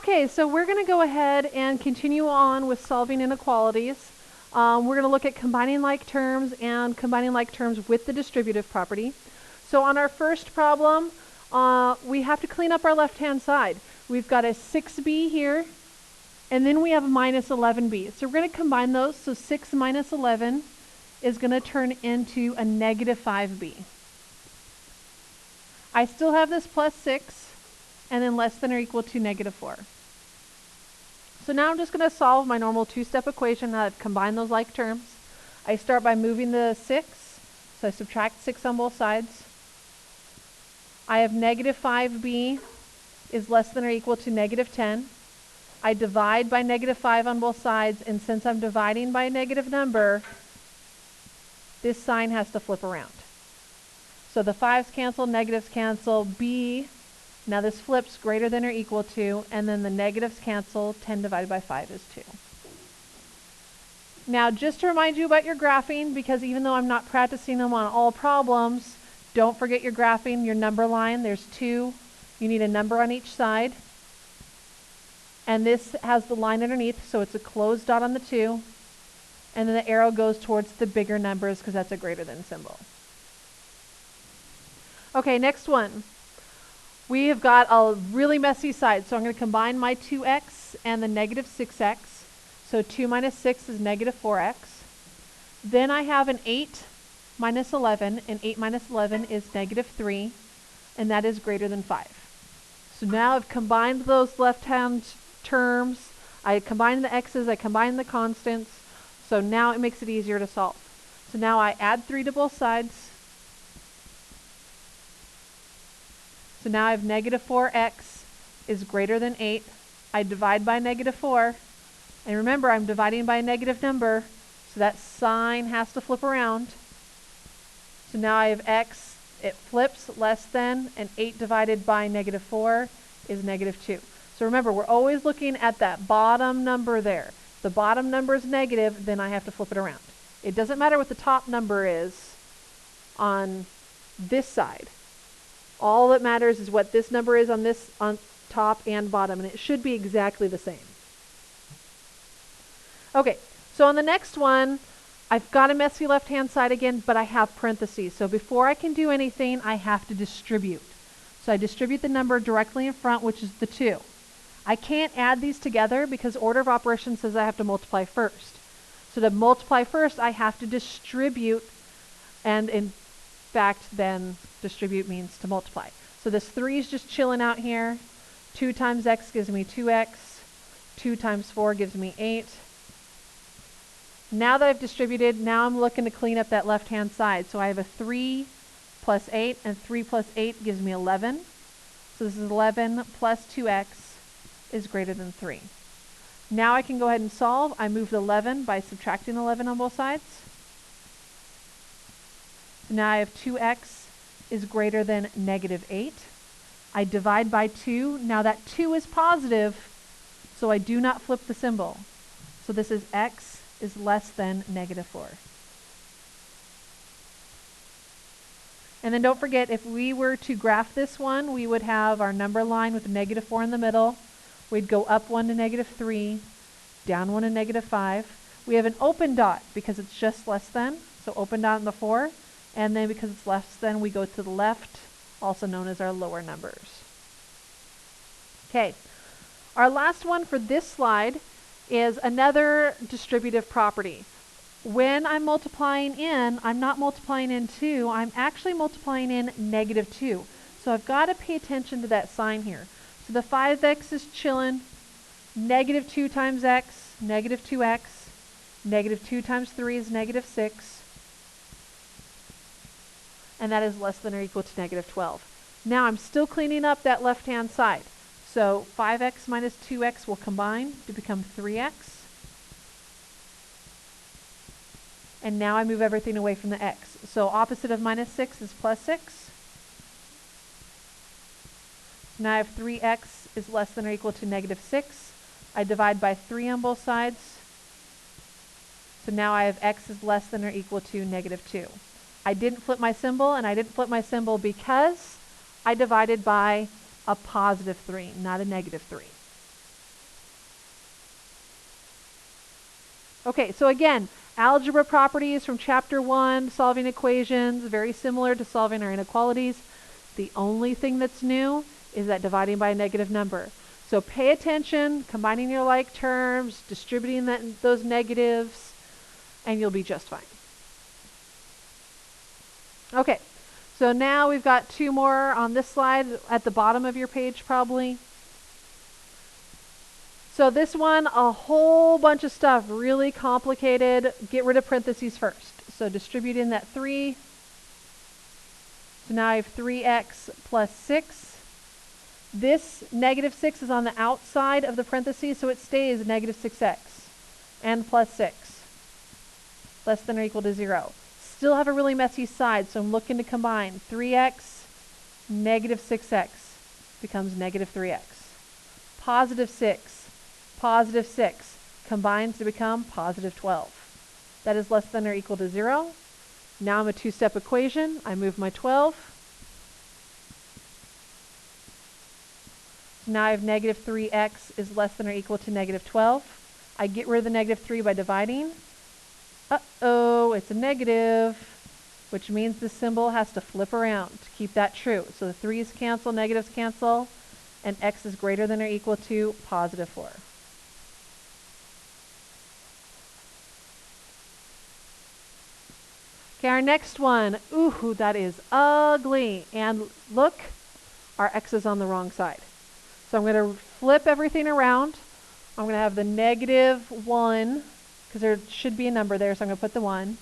Okay, so we're going to go ahead and continue on with solving inequalities. We're going to look at combining like terms and combining like terms with the distributive property. So on our first problem, we have to clean up our left-hand side. We've got a 6b here, and then we have a minus 11b. So we're going to combine those. So 6 minus 11 is going to turn into a negative 5b. I still have this plus 6, and then less than or equal to negative 4. So now I'm just going to solve my normal two-step equation. I've combined those like terms. I start by moving the 6, so I subtract 6 on both sides. I have negative 5b is less than or equal to negative 10. I divide by negative 5 on both sides, and since I'm dividing by a negative number, this sign has to flip around. So the 5's cancel, negatives cancel, b, now this flips greater than or equal to, and then the negatives cancel, 10 divided by 5 is 2. Now just to remind you about your graphing, because even though I'm not practicing them on all problems, don't forget your graphing, your number line, there's 2. You need a number on each side. And this has the line underneath, so it's a closed dot on the 2. And then the arrow goes towards the bigger numbers because that's a greater than symbol. Okay, next one. We have got a really messy side, so I'm going to combine my 2x and the negative 6x. So 2 minus 6 is negative 4x. Then I have an 8 minus 11, and 8 minus 11 is negative 3, and that is greater than 5. So now I've combined those left-hand terms. I combined the x's, I combined the constants, so now it makes it easier to solve. So now I add 3 to both sides. So now I have negative 4x is greater than 8. I divide by negative 4. And remember, I'm dividing by a negative number, so that sign has to flip around. So now I have x, it flips, less than, and 8 divided by negative 4 is negative 2. So remember, we're always looking at that bottom number there. If the bottom number is negative, then I have to flip it around. It doesn't matter what the top number is on this side. All that matters is what this number is on this on top and bottom, and it should be exactly the same. Okay, so on the next one, I've got a messy left-hand side again, but I have parentheses. So before I can do anything, I have to distribute. So I distribute the number directly in front, which is the 2. I can't add these together because order of operations says I have to multiply first. So to multiply first, I have to distribute, and in fact, then distribute means to multiply. So this 3 is just chilling out here. 2 times x gives me 2x. 2 times 4 gives me 8. Now that I've distributed, now I'm looking to clean up that left-hand side. So I have a 3 plus 8, and 3 plus 8 gives me 11. So this is 11 plus 2x is greater than 3. Now I can go ahead and solve. I moved 11 by subtracting 11 on both sides. So now I have 2x is greater than negative 8. I divide by 2. Now that 2 is positive, so I do not flip the symbol. So this is x is less than negative 4. And then don't forget, if we were to graph this one, we would have our number line with negative 4 in the middle. We'd go up 1 to negative 3, down 1 to negative 5. We have an open dot because it's just less than, so open dot in the 4. And then because it's less than, we go to the left, also known as our lower numbers. Okay, our last one for this slide is another distributive property. When I'm multiplying in, I'm not multiplying in 2, I'm actually multiplying in negative 2. So I've got to pay attention to that sign here. So the 5x is chilling, negative 2 times x, negative 2x, negative 2 times 3 is negative 6. And that is less than or equal to negative 12. Now I'm still cleaning up that left-hand side. So 5x minus 2x will combine to become 3x. And now I move everything away from the x. So opposite of minus 6 is plus 6. Now I have 3x is less than or equal to negative 6. I divide by 3 on both sides. So now I have x is less than or equal to negative 2. I didn't flip my symbol, and I didn't flip my symbol because I divided by a positive 3, not a negative 3. Okay, so again, algebra properties from chapter 1, solving equations, very similar to solving our inequalities. The only thing that's new is that dividing by a negative number. So pay attention, combining your like terms, distributing those negatives, and you'll be just fine. Okay, so now we've got two more on this slide at the bottom of your page probably. So this one, a whole bunch of stuff, really complicated. Get rid of parentheses first. So distribute in that 3. So now I have 3x plus 6. This negative 6 is on the outside of the parentheses, so it stays negative 6x and plus 6, less than or equal to 0. Still have a really messy side, so I'm looking to combine 3x, negative 6x becomes negative 3x. Positive 6, positive 6 combines to become positive 12. That is less than or equal to 0. Now I'm a two-step equation. I move my 12. Now I have negative 3x is less than or equal to negative 12. I get rid of the negative 3 by dividing. Uh-oh, it's a negative, which means the symbol has to flip around to keep that true. So the 3's cancel, negatives cancel, and x is greater than or equal to positive 4. Okay, our next one. Ooh, that is ugly. And look, our x is on the wrong side. So I'm going to flip everything around. I'm going to have the negative 1, because there should be a number there, so I'm going to put the 1,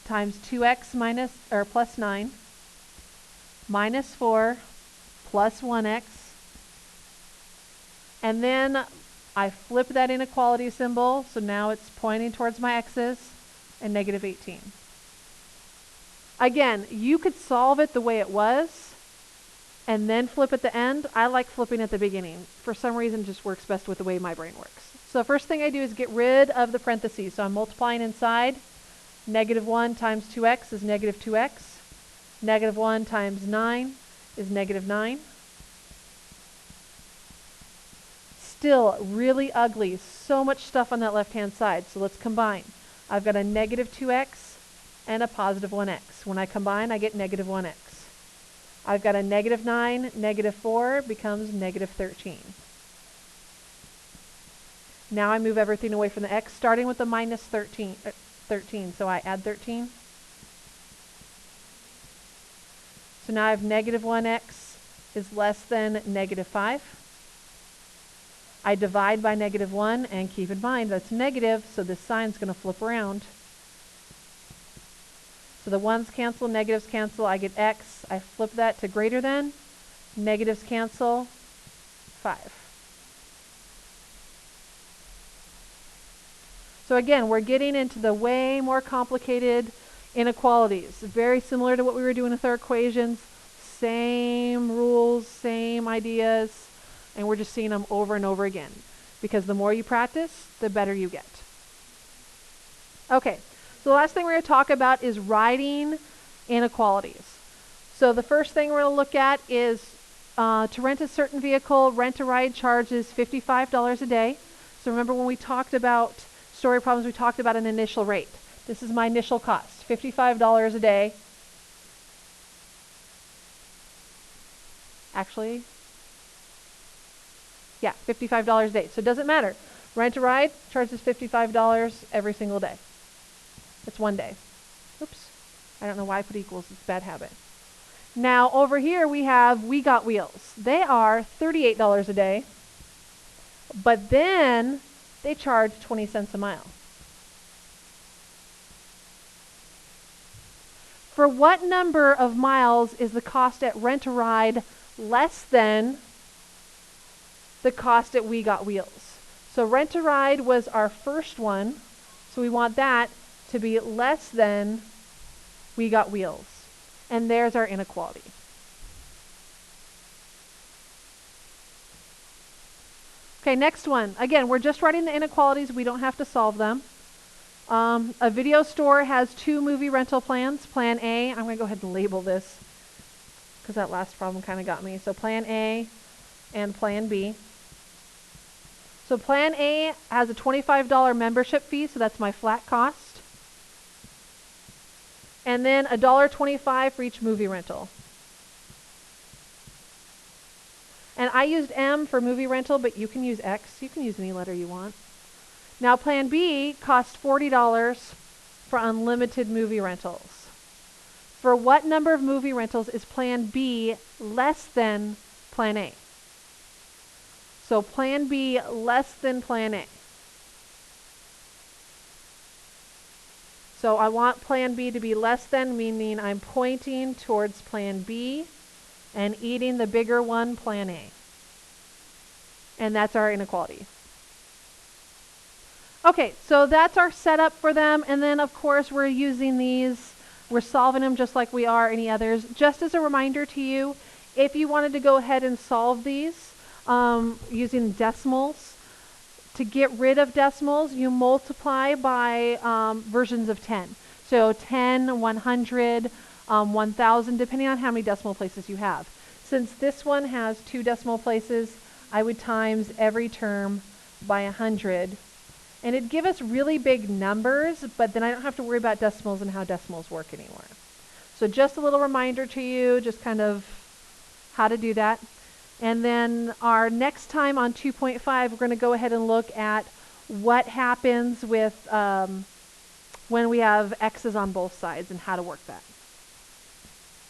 times 2x minus, or plus 9, minus 4, plus 1x. And then I flip that inequality symbol, so now it's pointing towards my x's, and negative 18. Again, you could solve it the way it was, and then flip at the end. I like flipping at the beginning. For some reason, it just works best with the way my brain works. So the first thing I do is get rid of the parentheses. So I'm multiplying inside. Negative 1 times 2x is negative 2x. Negative 1 times 9 is negative 9. Still really ugly. So much stuff on that left-hand side. So let's combine. I've got a negative 2x and a positive 1x. When I combine, I get negative 1x. I've got a negative 9, negative 4 becomes negative 13. Now I move everything away from the x, starting with the minus 13. So I add 13. So now I have negative 1x is less than negative 5. I divide by negative 1, and keep in mind that's negative, so this sign's going to flip around. So the 1's cancel, negatives cancel, I get x. I flip that to greater than. Negatives cancel, 5. So again, we're getting into the way more complicated inequalities. Very similar to what we were doing with our equations. Same rules, same ideas, and we're just seeing them over and over again. Because the more you practice, the better you get. Okay. So the last thing we're going to talk about is writing inequalities. So the first thing we're going to look at is to rent a certain vehicle, rent-a-ride charges $55 a day. So remember when we talked about story problems, we talked about an initial rate. This is my initial cost, $55 a day. Actually, yeah, $55 a day. So it doesn't matter. Rent-a-ride charges $55 every single day. It's one day. Oops. I don't know why I put equals. It's a bad habit. Now, over here we have We Got Wheels. They are $38 a day, but then they charge 20 cents a mile. For what number of miles is the cost at Rent-A-Ride less than the cost at We Got Wheels? So Rent-A-Ride was our first one, so we want that to be less than We Got Wheels. And there's our inequality. Okay, next one. Again, we're just writing the inequalities. We don't have to solve them. A video store has 2 movie rental plans. Plan A, I'm going to go ahead and label this because that last problem kind of got me. So Plan A and Plan B. So Plan A has a $25 membership fee, so that's my flat cost. And then $1.25 for each movie rental. And I used M for movie rental, but you can use X. You can use any letter you want. Now Plan B costs $40 for unlimited movie rentals. For what number of movie rentals is Plan B less than Plan A? So Plan B less than Plan A. So I want Plan B to be less than, meaning I'm pointing towards Plan B and eating the bigger one, Plan A. And that's our inequality. Okay, so that's our setup for them. And then, of course, we're using these. We're solving them just like we are any others. Just as a reminder to you, if you wanted to go ahead and solve these using decimals, to get rid of decimals, you multiply by versions of 10. So 10, 100, 1,000, depending on how many decimal places you have. Since this one has 2 decimal places, I would times every term by 100. And it'd give us really big numbers, but then I don't have to worry about decimals and how decimals work anymore. So just a little reminder to you, just kind of how to do that. And then our next time on 2.5, we're going to go ahead and look at what happens with when we have x's on both sides and how to work that.